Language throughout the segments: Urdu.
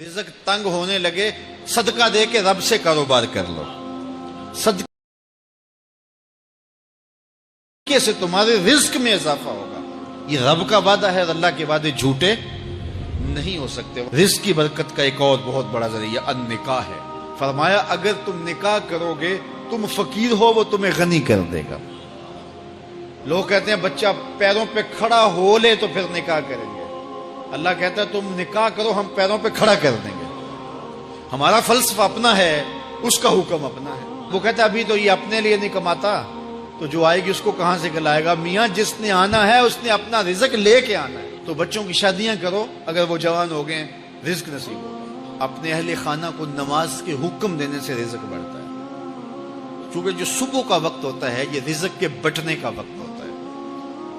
رزق تنگ ہونے لگے صدقہ دے کے رب سے کاروبار کر لو. صدقے سے تمہارے رزق میں اضافہ ہوگا. یہ رب کا وعدہ ہے اور اللہ کے وعدے جھوٹے نہیں ہو سکتے. رزق کی برکت کا ایک اور بہت بڑا ذریعہ النکاح ہے. فرمایا اگر تم نکاح کرو گے تم فقیر ہو وہ تمہیں غنی کر دے گا. لوگ کہتے ہیں بچہ پیروں پہ کھڑا ہو لے تو پھر نکاح کریں گے. اللہ کہتا ہے تم نکاح کرو ہم پیروں پہ کھڑا کر دیں گے. ہمارا فلسفہ اپنا ہے اس کا حکم اپنا ہے. وہ کہتا ہے ابھی تو یہ اپنے لیے نہیں کماتا تو جو آئے گی اس کو کہاں سے کھلائے گا. میاں جس نے آنا ہے اس نے اپنا رزق لے کے آنا ہے. تو بچوں کی شادیاں کرو اگر وہ جوان ہو گئے رزق نصیب ہو. اپنے اہل خانہ کو نماز کے حکم دینے سے رزق بڑھتا ہے. چونکہ جو صبح کا وقت ہوتا ہے یہ رزق کے بٹنے کا وقت ہوتا ہے.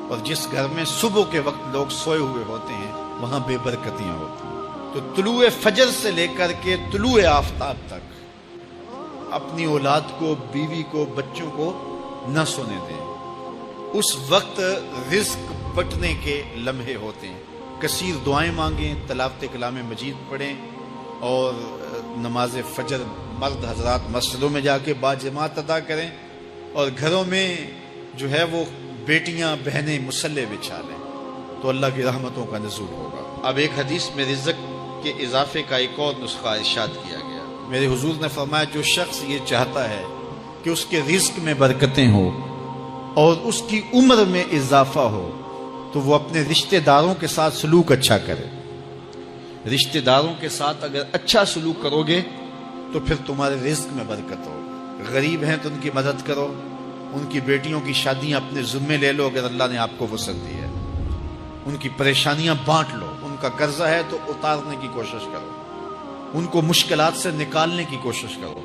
اور جس گھر میں صبح کے وقت لوگ سوئے ہوئے ہوتے ہیں وہاں بے برکتیاں ہوتی ہیں. تو طلوع فجر سے لے کر کے طلوع آفتاب تک اپنی اولاد کو بیوی کو بچوں کو نہ سونے دیں. اس وقت رزق بٹنے کے لمحے ہوتے ہیں. کثیر دعائیں مانگیں, تلاوت کلام مجید پڑھیں اور نماز فجر مرد حضرات مسجدوں میں جا کے باجماعت ادا کریں اور گھروں میں جو ہے وہ بیٹیاں بہنیں مصلے بچھا لیں تو اللہ کی رحمتوں کا نزول ہوگا. اب ایک حدیث میں رزق کے اضافے کا ایک اور نسخہ ارشاد کیا گیا. میرے حضور نے فرمایا جو شخص یہ چاہتا ہے کہ اس کے رزق میں برکتیں ہو اور اس کی عمر میں اضافہ ہو تو وہ اپنے رشتہ داروں کے ساتھ سلوک اچھا کرے. رشتہ داروں کے ساتھ اگر اچھا سلوک کرو گے تو پھر تمہارے رزق میں برکت ہو. غریب ہیں تو ان کی مدد کرو, ان کی بیٹیوں کی شادیاں اپنے ذمے لے لو اگر اللہ نے آپ کو وسعت دی ہے. ان کی پریشانیاں بانٹ لو, ان کا قرضہ ہے تو اتارنے کی کوشش کرو, ان کو مشکلات سے نکالنے کی کوشش کرو.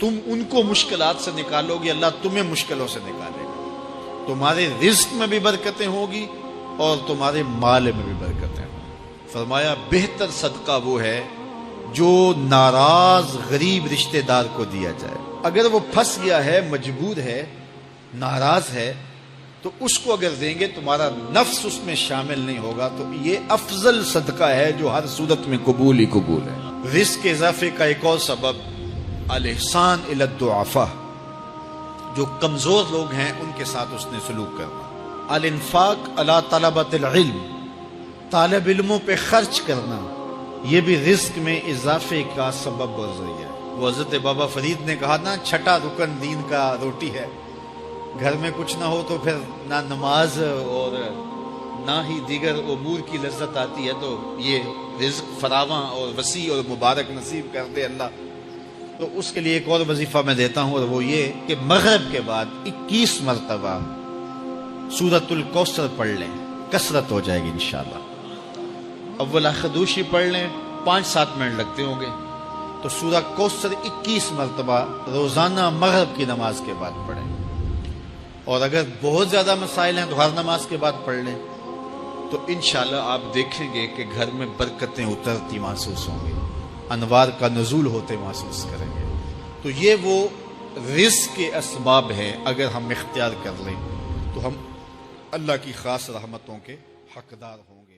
تم ان کو مشکلات سے نکالو گے اللہ تمہیں مشکلوں سے نکالے گا. تمہارے رزق میں بھی برکتیں ہوگی اور تمہارے مال میں بھی برکتیں ہوں. فرمایا بہتر صدقہ وہ ہے جو ناراض غریب رشتہ دار کو دیا جائے. اگر وہ پھنس گیا ہے, مجبور ہے, ناراض ہے تو اس کو اگر دیں گے تمہارا نفس اس میں شامل نہیں ہوگا تو یہ افضل صدقہ ہے جو ہر صورت میں قبول ہی قبول ہے. رزق کے اضافے کا ایک اور سبب الاحسان الی الضعفاء, جو کمزور لوگ ہیں ان کے ساتھ اس نے سلوک کرنا. الانفاق علی طلبۃ العلم, طالب علموں پہ خرچ کرنا یہ بھی رزق میں اضافے کا سبب اور ذریعہ ہے. وہ حضرت بابا فرید نے کہا نا چھٹا رکن دین کا روٹی ہے. گھر میں کچھ نہ ہو تو پھر نہ نماز اور نہ ہی دیگر امور کی لذت آتی ہے. تو یہ رزق فراواں اور وسیع اور مبارک نصیب کر دے اللہ. تو اس کے لیے ایک اور وظیفہ میں دیتا ہوں اور وہ یہ کہ مغرب کے بعد 21 مرتبہ سورۃ الکوثر پڑھ لیں, کثرت ہو جائے گی انشاءاللہ. اول خدوشی پڑھ لیں, 5-7 منٹ لگتے ہوں گے. تو سورہ کوثر 21 مرتبہ روزانہ مغرب کی نماز کے بعد پڑھیں. اور اگر بہت زیادہ مسائل ہیں تو ہر نماز کے بعد پڑھ لیں. تو انشاءاللہ آپ دیکھیں گے کہ گھر میں برکتیں اترتی محسوس ہوں گی, انوار کا نزول ہوتے محسوس کریں گے. تو یہ وہ رزق کے اسباب ہیں, اگر ہم اختیار کر لیں تو ہم اللہ کی خاص رحمتوں کے حقدار ہوں گے.